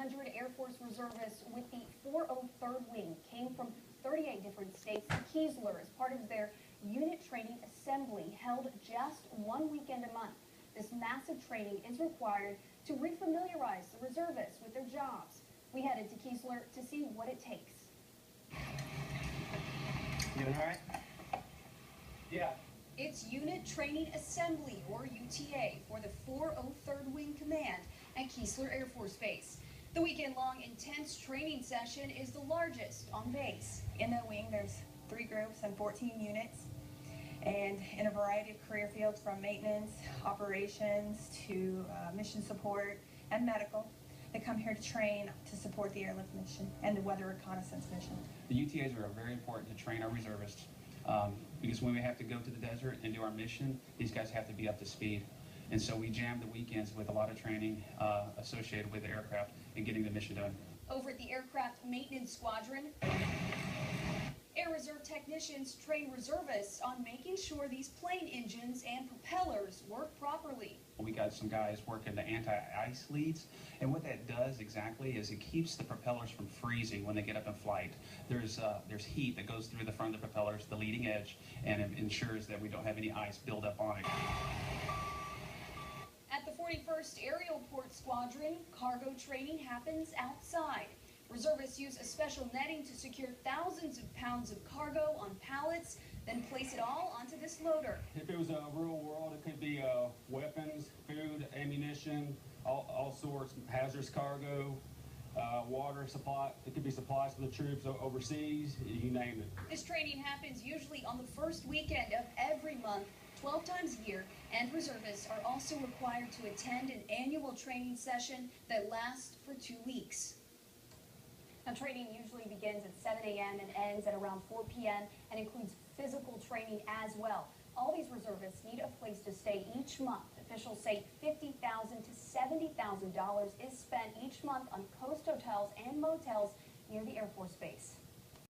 100 Air Force reservists with the 403rd Wing came from 38 different states to Keesler as part of their unit training assembly held just one weekend a month. This massive training is required to refamiliarize the reservists with their jobs. We headed to Keesler to see what it takes. You doing all right? Yeah. It's Unit Training Assembly, or UTA, for the 403rd Wing Command at Keesler Air Force Base. The weekend-long intense training session is the largest on base. In the wing, there's 3 groups and 14 units, and in a variety of career fields from maintenance, operations, to mission support and medical. They come here to train to support the airlift mission and the weather reconnaissance mission. The UTAs are very important to train our reservists because when we have to go to the desert and do our mission, these guys have to be up to speed. And so we jam the weekends with a lot of training associated with the aircraft and getting the mission done. Over at the Aircraft Maintenance Squadron, Air Reserve technicians train reservists on making sure these plane engines and propellers work properly. We got some guys working the anti-ice leads, and what that does exactly is it keeps the propellers from freezing when they get up in flight. There's heat that goes through the front of the propellers, the leading edge, and it ensures that we don't have any ice build up on it. At the 41st Aerial Port Squadron, cargo training happens outside. Reservists use a special netting to secure thousands of pounds of cargo on pallets, then place it all onto this loader. If it was a real world, it could be weapons, food, ammunition, all sorts, hazardous cargo, water supply. It could be supplies for the troops overseas, you name it. This training happens usually on the first weekend of every month, 12 times a year, and reservists are also required to attend an annual training session that lasts for 2 weeks. Now, training usually begins at 7 a.m. and ends at around 4 p.m. and includes physical training as well. All these reservists need a place to stay each month. Officials say $50,000 to $70,000 is spent each month on coast hotels and motels near the Air Force Base.